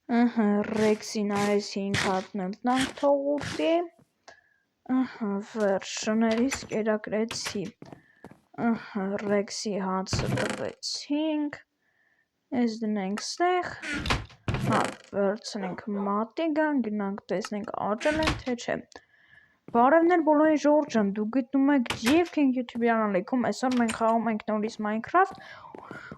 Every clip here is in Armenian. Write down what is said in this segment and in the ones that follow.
Ռեքսին արես 5 հատն տանք թողուտի, վերջ շներից կերակրեցի, Ռեքսի հացը տվեցինք, ես դնենք ստեղ, վերցնենք մատիգան, գնանք տեսնենք աճել են թե չէ, բարևներ բոլորին ժողովուրդ ջան, դուք գտնում եք GF King YouTube-յան ալիքում, այսօր մենք խաղում ենք նորից Minecraft,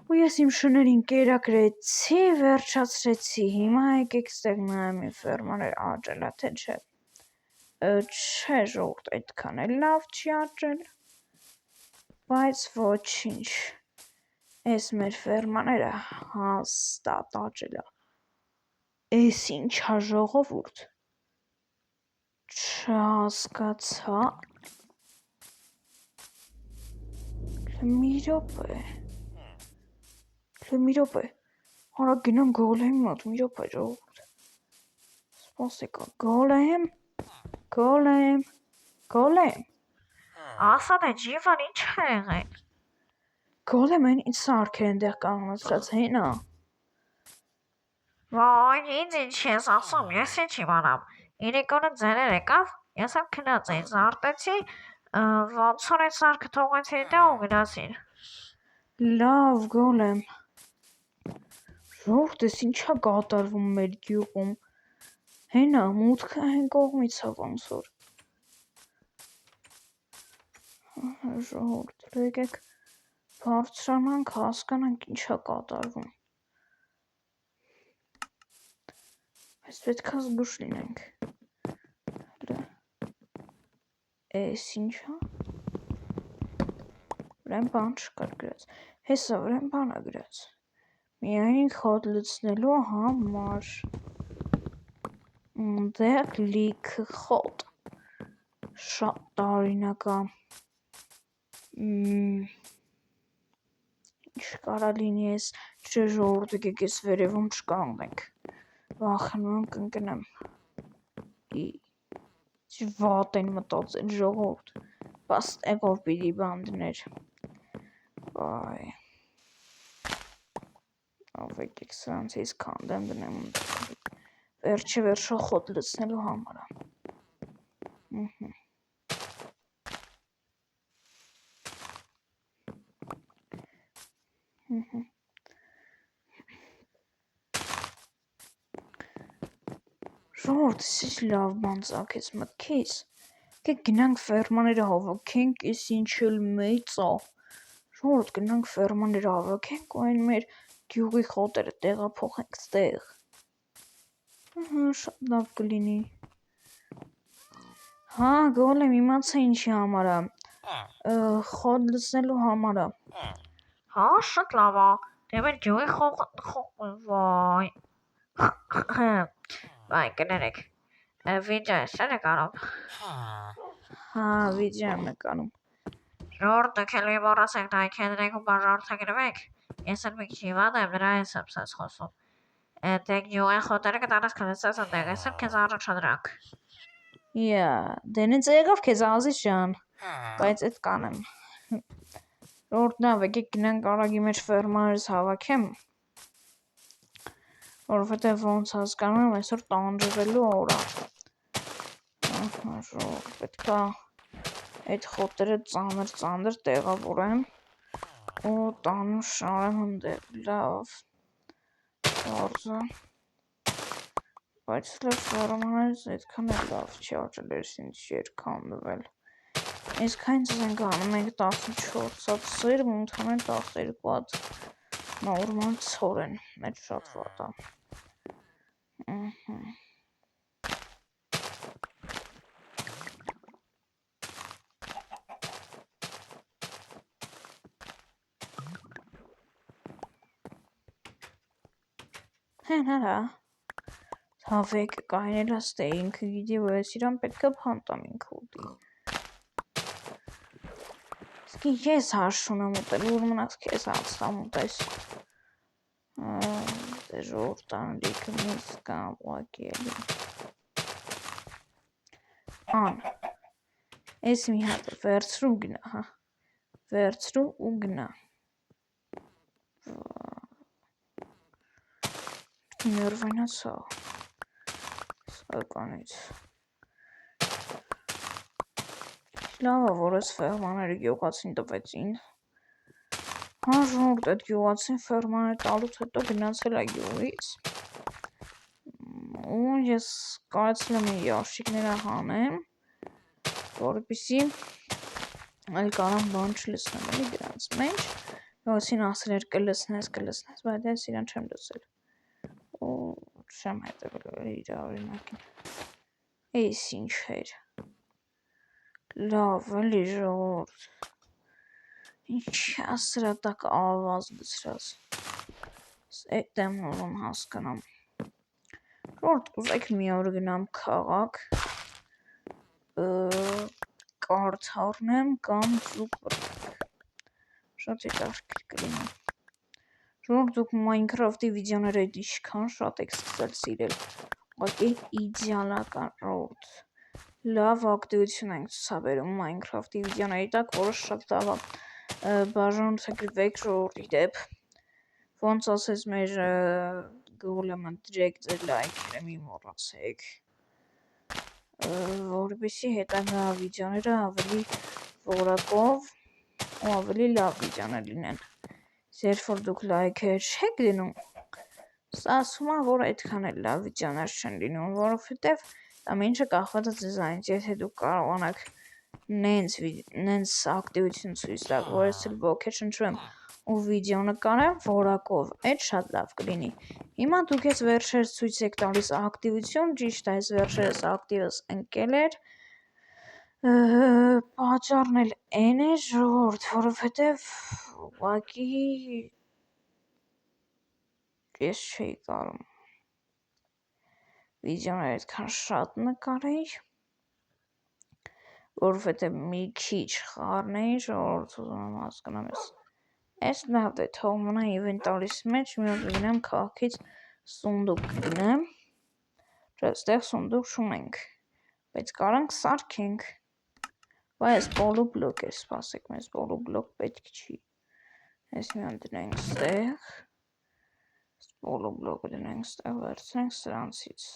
ու ես իմ շներին կերակրեցի, վերջացրեցի, հիմա եկեք ստեղ նայեմ իմ ֆերմաներ աճելա թե չէ, չէ ժողովուրդ այդքան էլ լավ չի աճել, բայց ոչինչ, ես մեր ֆերմաները հաստատ աճելա, ես ինչա ժողովուրդ, չհասկացա, մի րոպե, արա գնամ գոլեմի մոտ, մի րոպե ժողովուրդ, սպասեք, գոլեմ, ասա դե ջիվան ինչ է եղել, գոլեմեն ինչ սարքեր են դեղ կանգնացրած հենա, վայ ինչ ես ասում, ես ինչ իմանամ, իրիկորը ձեներ եկավ, ես եմ քնած էի, զարտեցի, ոնց որ այդ սարքը թողեցի դա ու գնացին, լավ գոլեմ, ժողովուրդ ես ինչա կատարվում մեր գյուղում, հենա մուտքը հեն կողմից է ոնց որ, ժողովուրդ եկեք բարձրանանք հասկանանք ինչա կատարվում, Այս պետքա զգուշ լինենք, էս ինչա, վրան բան չկար գրած, հեսա վրան բան է գրած, միայն խոտ լցնելու համար, դեղ լիքը խոտ, շատ տարինակ է, ինչ կարա լինի ես, չէ ժողովուրդ եկեք ես վերևում չկանգնենք, վախենում եմ կընկնեմ, վատ են մտածել ժողովուրդ, բաս տեղով պիտի բան դներ, վայ, ով եկեք սրանցից քանդեմ դնեմ, վերջը խոտ լցնելու համար է, Ժողովուրդ ես լավ բան ծագեց մտքիս, կեք գնանք ֆերմաները հավաքենք, ես ինչ էլ մեծ է, ժողովուրդ գնանք ֆերմաները հավաքենք ու այն մեր գյուղի խոտերը տեղափոխենք ստեղ, շատ լավ կլինի, հա գոլեմ իմացա ինչի համար է, խոտ լցնելու համար է, հա շատ լավ է, դե մեր գյուղի վայ, վայ կներեք, վիդեո ես չէ նկարում, հա վիդեո եմ նկարում, ժողովուրդ դուք էլ մի մոռացեք լայքի դրեք ու բաժանորդագրվեք, ես էլ մի ջիվան եմ, նրա ես եմ սենց խոսում, դե գյուղի խոտերը կտանես քնեցած ընդեղ, ես եմ քեզ առաջադրանք, դե նենց եղավ քեզ ազիզ ջան, բայց էդ կանեմ, ժողովուրդ լավ եկեք գնանք արագի մեջ ֆերմաներս հավաքեմ, որովհետև ոնց հասկանում եմ այսօր տանջվելու օր է, ժողովուրդ պետքա այդ խոտերը ծանր տեղավորեմ ու տանեմ շարեմ ընդեղ, լավ, գործը, բայց լավ ֆերմաներս այդքան էլ լավ չի աճել, ես ինձ երկանդվել, իսկ հենց ենք անում ենք 14 հատ սերմ ու ընդհանրեն 12 հատ նորմալ ցորեն, այդ շատ վատ է, հեն արա, հավեք կայնելա ստե ինքը գիտի, որ ես իրան պետքա բանտամ ինքը ուտի, իսկի ես հաշուն եմ ուտել, որ մնաց կեզ հացտամ ուտես, դե ժողովուրդ անլիքը միս կամ ուակի էլի, ես մի հատ վերցրու գնա, վերցրու ու գնա, ներվայնացա։ Սականից։ Լավ է, որ այս ֆերմաները գյուղացին տվեցին։ Հա, ժողովուրդ, այդ գյուղացին ֆերմաները տալուց հետո գնացել է գյուղից։ Ու ես կարեցել եմ ящикները հանեմ, որպեսզի այլ կարամ բան չլսնեմ, էլի դրանց մեջ։ Ոսին ասել էր կլսնես, բայց ես իրան չեմ լսել։ Ու չեմ հետևել իր օրինակին։ Էս ինչ էր։ Լավ, էլի ժողովուրդ։ Ինչ ասրա տակ ավազ գցրած։ Այդ եմ ուզում հասկանամ։ Ժողովուրդ, կուզեք մի օր գնամ քաղաք, կարդ առնեմ կամ ձուկ բռնենք։ Շատ հետաքրքիր կլինի։ Ժողովուրդ, դուք Minecraft-ի վիդեոները ինչքան շատ եք սկսել սիրել։ Ուղղակի իդեալական ժողովուրդ։ Լավ ակտիվություն ենք ցուցաբերում Minecraft-ի վիդեոների տակ, որը շատ լավ է։ Բաժանորդագրվեք ժողովրդի դեպ։ Ոնց ասես մեր գոլեմը դրեք ձեր լայքերը մի մոռացեք, որպեսզի հետագա վիդեոները ավելի որակով ու ավելի լավ վիդեոներ լինեն։ Երբ որ դուք լայքեր չեք դնում, սա ասում է, որ այդքան էլ լավ վիդեոներ չեն լինում, որովհետև ամենը կախված է ձեզանից, եթե դուք կարողանաք նենց ակտիվություն ցույց տալ, որ ես էլ ոգի չնչվեմ ու վիդեո նկարեմ որակով, այդ շատ լավ կլինի։ Հիմա դուք ես վերջերս ցույց եք տալիս ակտիվություն, ճիշտ է, այս վերջերս ակտիվս ընկել էր։ Պատճառն էլ այն է ժողովուրդ, որովհետև ուղղակի ես չէի կարում վիդեոներ այդքան շատ նկարեի, որովհետև մի քիչ խառնեի, ժողովուրդ ուզում եմ հասկանամ ես։ Այս լավ է, թող մնա ինվենտարիս մեջ, մի օր գնամ քաղաքից սունդուկ գնեմ, չէ, այստեղ սունդուկ չունենք, բայց կարանք սարքենք, բայց պոլուբլոկ է, սպասեք, մեզ պոլուբլոկ պետք չի, ես մի օր դնենք ստեղ, պոլուբլոկը դնենք ստեղ, վերցնենք սրանցից,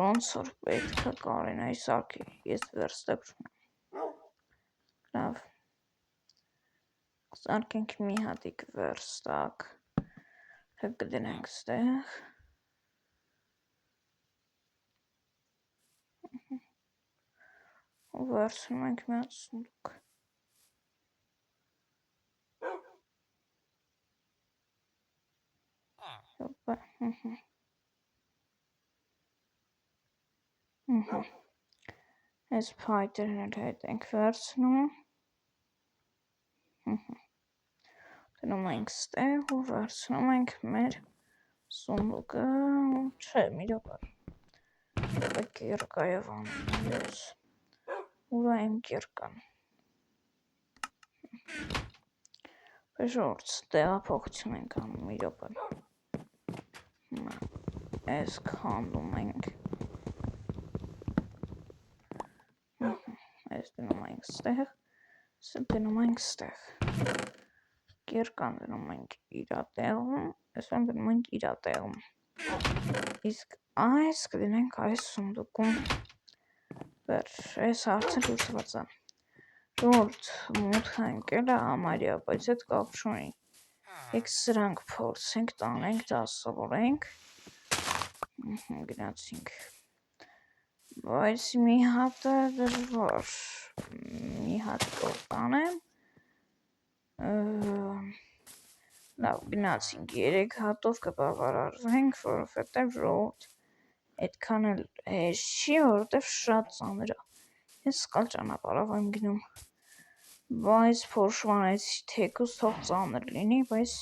ոնց որ պետք է կարենայի սարքի, ես վերստակ չունեմ, լավ, սարքենք մի հատիկ վերստակ, կդնենք ստեղ, ու վերցնում ենք մի հատ սունդուկ, այս փայտերն էլ հետ ենք վերցնում, դնում ենք ստեղ ու վերցնում ենք մեր սունդուկը, չէ, մի րոպե, կերկայով անում ես, ուրա եմ կերկան, ժողովուրդ, տեղափոխություն ենք անում, մի րոպե, այս քանդում ենք, այս դնում ենք ստեղ, սա դնում ենք ստեղ, կերկան դնում ենք իրա տեղում, այսվան դնում ենք իրա տեղում, իսկ այս կդնենք այս սունդուկում, վերջ, այս հարցը լուծված է, ժողովուրդ, մութը ընկել է համարյա, բայց այդ կապ չունի, եք սրանք փորձենք, տանենք, դասավորենք, գնացինք, բայց մի հատը դժվար, մի հատ կոտանեմ, լավ գնացինք 3 հատով կբավարարվենք, որովհետև ժողովուրդ այդքան էլ հեշտ չի, որովհետև շատ ծանր է, ես սխալ ճանապարհով եմ գնում, բայց փոշմանեցի թեկուզ թող ծանր լինի, բայց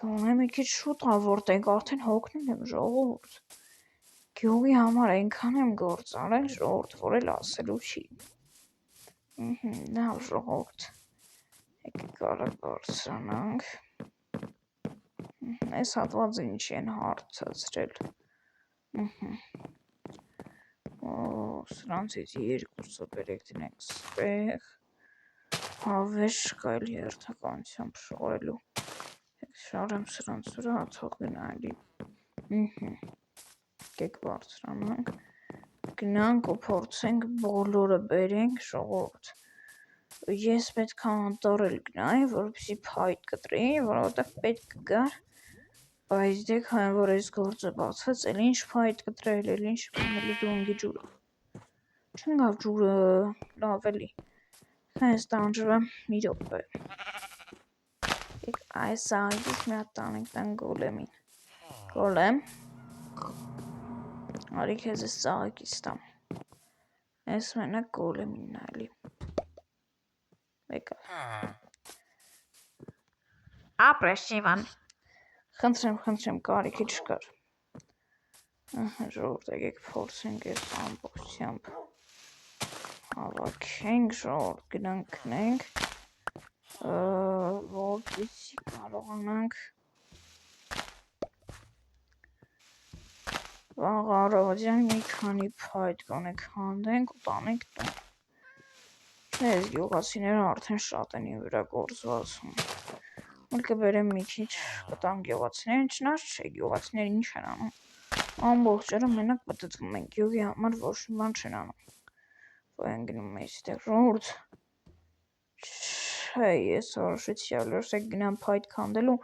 գոնե մի քիչ շուտ որտենք արդեն հոգնել եմ ժողովուրդ, գյուղի համար այնքան եմ գործ արել ժողովուրդ, որ էլ ասելու չի, լավ ժողովուրդ, եկեք կարակ բարձրանանք, այս հատվածը ինչի են հարցացրել, սրանցից երկուսը բերեք դնենք ստեղ, հավես չկա էլ երթականությամբ շորելու, շարեմ սրանց վրա, թող գնա էլի, Եկեք բարձրանանք, գնանք ու փորձենք բոլորը բերենք ժողովուրդ։ Ես պետք է անտառել գնայի, որպեսզի փայտ կտրեի, որովհետև պետք կգար, բայց դեք այն որ այս գործը բացած, էլ ինչ փայտ կտրել, էլ ինչ բանել դունգի ջուրը։ Չնգավ ջուրը, լավ էլի։ Այս տանջվեմ մի րոպե։ Եք այս աղից մի հատ տանենք տան գոլեմին։ Գոլեմ։ Արի քեզ այս ծաղիկից տամ։ Այս մենակ գոլեմինն է էլի։ Եկա։ Ապրես Շիվան։ Խնդրեմ, կարիքի չկար։ Ժողովուրդ եկեք փորձենք այս ամբողջությամբ հավաքենք, ժողովուրդ գնանք քնենք, որպեսզի կարողանանք վաղ առավոտյան մի քանի փայտ կանենք հանդենք ու տանենք տուն։ Այս գյուղացիները արդեն շատ են ի վրա գործվածում։ Ուր կբերեմ մի քիչ կտամ գյուղացիներին, չնայած չէ, գյուղացիները ինչ են անում։ Ամբողջ օրը մենակ պտտվում են, գյուղի համար ոչ մի բան չեն անում։ Ոեն գնում է այստեղ ժողովուրդ։ Չէ, ես որոշեցի այլորսեք գնամ փայտ քանդելու,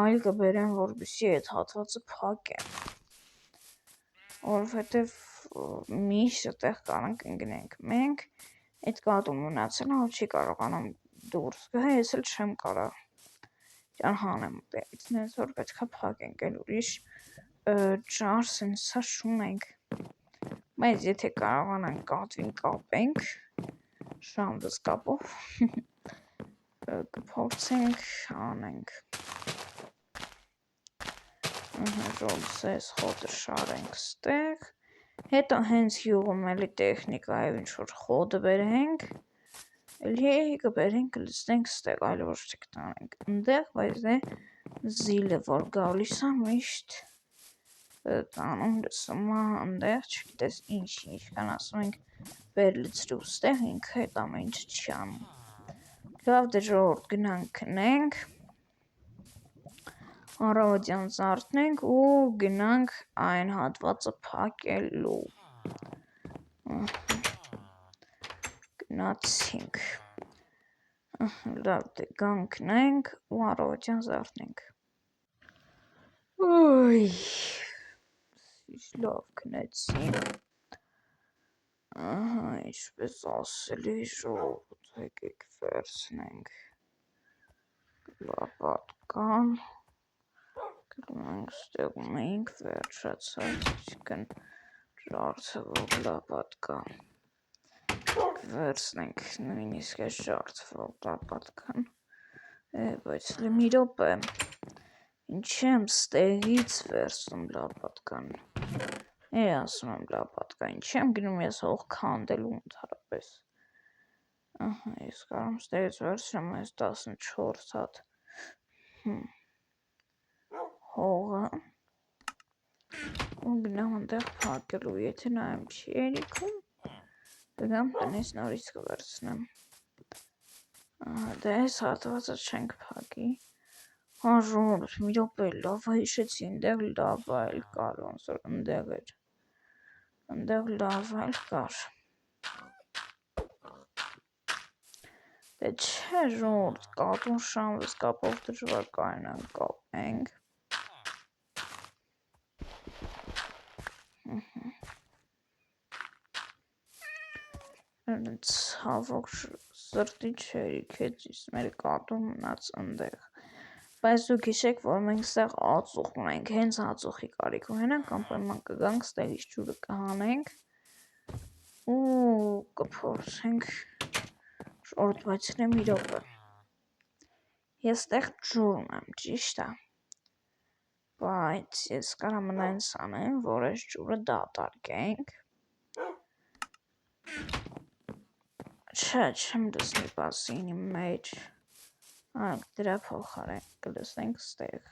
այլ կբերեմ, որպեսզի այդ հատվածը փակեմ։ Որովհետև միշտ այդտեղ կարանք ընկնենք մենք, այդ կատուն մնացել է, չի կարողանամ դուրս գա, ես էլ չեմ կարող ճանհանեմ ուտելից, նենց որ պետք է փակենք, էլ ուրիշ ճար սենսա շունենք, բայց եթե կարողանանք կատվին կապենք, շանդս կապով, կփորձենք անենք, ժողովս խոտը շարենք ստեղ, հետո հենց յուղում էլի տեխնիկայով ինչ-որ խոտը բերենք, էլի կբերենք կլցնենք ստեղ, այլ ոչ թե կտանենք ընդեղ, բայց դե զիլը որ գալիս է միշտ տանում լսում է ընդեղ, չգիտես ինչքան ասում ենք բեր լցրու ստեղ, ինքը այդ ամեն ինչը չի անում։ Լավ դե ժողովուրդ գնանք քնենք, առավոտյան զարթնենք ու գնանք այն հատվածը փակելու։ Գնացինք։ Լավ դե գանք քնենք ու առավոտյան զարթնենք։ Ոյ, լավ քնեցինք։ Ինչպես ասելի ժողովուրդ, եկեք վերցնենք լապատկան, գնանք ստեղում էինք վերջացած, այսինքն ջարդվող լապատկա, վերցնենք նույնիսկ այս ջարդվող լապատկան, բայց մի րոպե, ինչի եմ ստեղից վերցնում լապատկան, ասում եմ լապատկա, ինչի եմ գնում ես հող քանդելու ընդհանրապես, ես կարամ ստեղից վերցնեմ այս 14 հատ հողը ու գնամ ընդեղ փակելու, եթե նայեմ չի երիքում, կգամ տնից նորից կվերցնեմ, դե այս հատվածը չենք փակի, ժողովուրդ մի րոպե լավա հիշեցի, ընդեղ լավա էլ կար, ոնց որ ընդեղ էր, ընդեղ լավա էլ կար, դե չէ ժողովուրդ կատուն շանվս կապով դժվար կարենանք կապենք, ցավոք սրտի չերիքեցիս մեր կատուն մնաց ընդեղ, բայց դուք հիշեք, որ մենք ստեղ ածուխ ունենք, հենց ածուխի կարիք ունենանք, անպայման կգանք ստեղից ջուրը կհանենք ու կփորձենք շորտ, բայց նե մի րոպե, ես ստեղ ջուր ունեմ, ճիշտ է, բայց ես կարամ նենց անեմ, որ այս ջուրը դատարկենք, չէ, չեմ լսնի պասինի մեջ, դրա փոխարեն կլսենք ստեղ,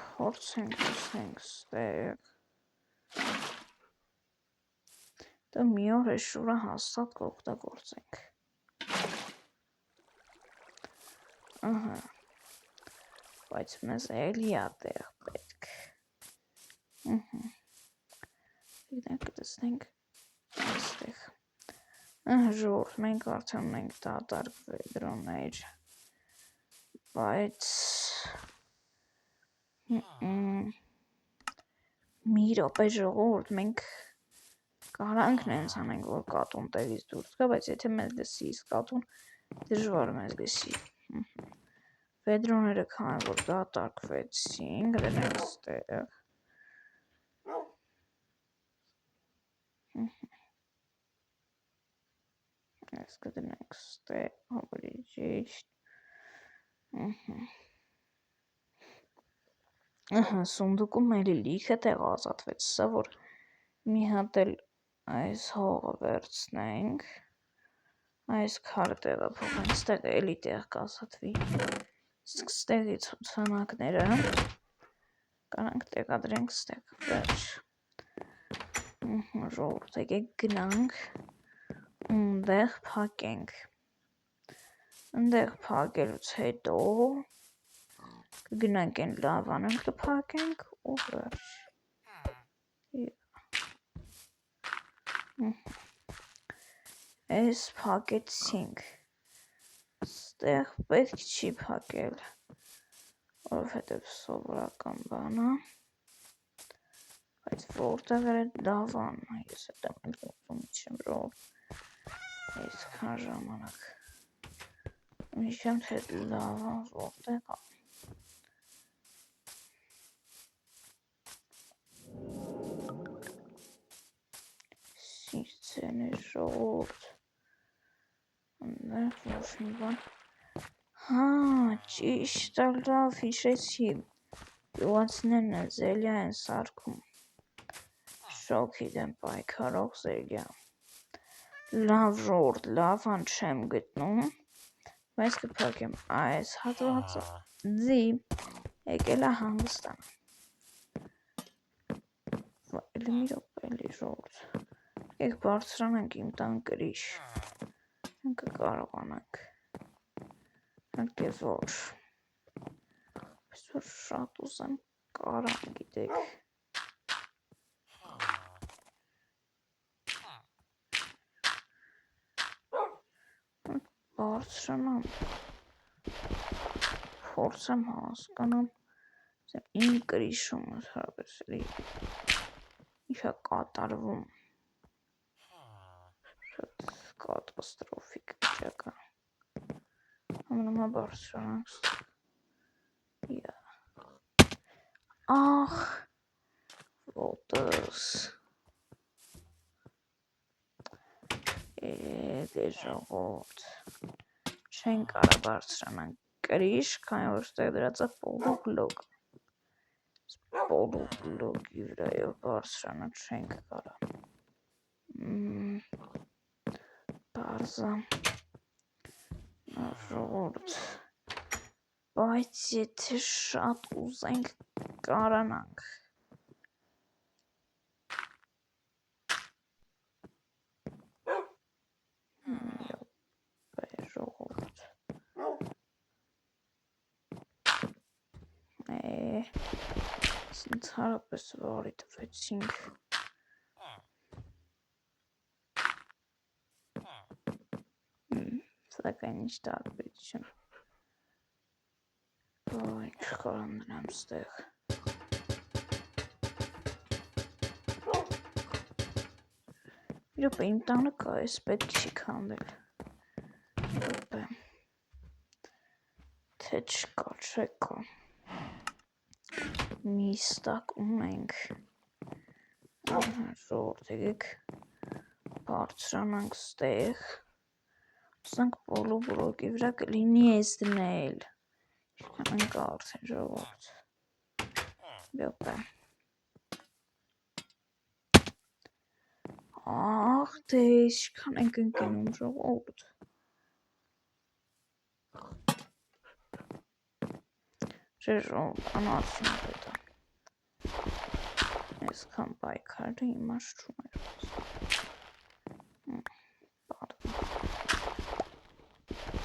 փորձենք լսենք ստեղ, դա մի օր այս ջուրը հաստատ կօգտագործենք, բայց մեզ էլի է տեղ պետք։ Դենք տեսնենք այստեղ։ Ժողովուրդ, մենք արդեն ունենք դատարկ վեդրոներ, բայց մի րոպե ժողովուրդ, մենք կարանք նենց անենք, որ կատուն տեղից դուրս գա, բայց եթե մեզ լսի, իսկ կատուն դժվար մեզ լսի։ Վեդրոները քան որ դատարկվեցին, դրանք ստեղ։ Այս կդնենք ստեղ, հոբրի ճիշտ։ Սունդուկում էլի լիքը տեղ ազատվեց, սա որ մի հատ էլ այս հողը վերցնենք, այս քար տեղը փոխենք, ստեղ էլի տեղ կազատվի, իսկ ստեղից ցանակները կարանք տեղադրենք ստեղ, վերջ, ժողովուրդ, եկեք գնանք, ընդեղ փակենք, ընդեղ փակելուց հետո կգնանք են լավանը կփակենք ու վերջ, այս փակեցինք, ստեղ պետք չի փակել, որովհետև սովորական բան է, բայց որտեղ էր լավան, ես հետ եմ ուզում չեմ ժողովուրդ, այսքան ժամանակ, միշտ հետ լավան որտեղ է, սիրցեն է ժողովուրդ, ընդեղ ոչ մի բան, ճիշտ է լավ հիշեցի, գյուղացիներն են զելյա են սարքում, շոգի դեմ պայքարող զելյա, լավ ժողովուրդ, լավան չեմ գտնում, բայց կփակեմ այս հատվածը, ձի, եկել է հանգստան, էլի մի րոպե էլի ժողովուրդ, եք բարձրանանք իմ տան կրիչ, մենք կկարողանանք, մենք ես ոչ, բայց որ շատ ուզեմ կարան գիտեք, բարձրանամ, փորձեմ հասկանամ, իմ կրիշում հարաբերս էլի, ինչ է կատարվում, շատ կատաստրոֆիկ վիճակա, ամենամա բարձրանանք, ախ, ոտս, դե ժողովուրդ, չեն կարա բարձրանանք կրիշ, քանի որ ստեղ դրած է պոլուբլոգ, պոլուբլոգի վրայով բարձրանալ չենք կարա, բարձա, ժողովուրդ, բայց եթե շատ ուզենք կարանանք, ժողովուրդ, ինձ հարապես վարի տվեցինք, սակայն ինչ տարբերություն, ինչ կարան նրան ստեղ, իրոպե իմ տանը կա, ես պետք չի քանդել, իրոպե, թե չկա, չեկա, մի ստակ ունենք, ժողովուրդ եկեք բարձրանանք ստեղ, ասանք պոլուբլոգի վրա կլինի ես դնել, ինչքան ենք արդեն ժողովուրդ, յոպե, աղ դե ինչքան ենք ընկնում ժողովուրդ, ժողովուրդ, անարդյուն պետա, այսքան պայքարը իմաստ չուներ,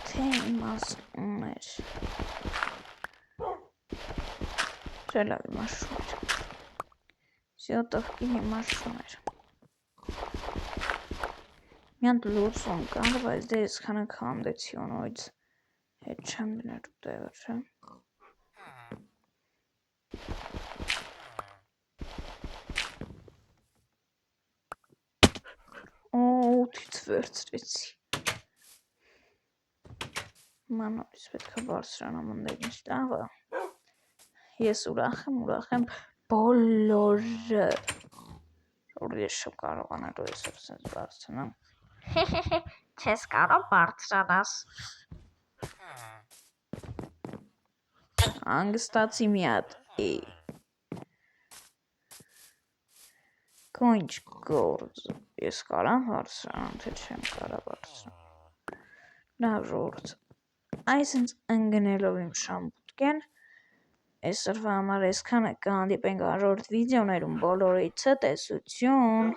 թե իմաստ ուներ, Սելավի մաշուներ։ Սյոտովկի մաշուներ։ Միան լուծում կար, բայց դե ես քանը քանդեցի ունոյց հետ չեմ դներ ուտեղը, չէ։ Օթից վերցրեցի։ Մանորից պետք է բարձրանամ ընդեղ ինչ տաղը։ Ես ուրախ եմ բոլորը։ Որ ես շո կարող անելու ես որ սենց բարձրանամ։ Չես կարող բարձրանաս։ Անգստացի մի հատ։ Քո ինչ գործ։ Ես կարամ բարձրանամ, թե չեմ կարա բարձրանամ։ Լավ ժողովուրդ։ Այսինչ ընկնելով իմ շամբուտկեն, այսօրվա համար այսքանը կհանդիպենք հաջորդ վիդեոներում բոլորիցը տեսություն։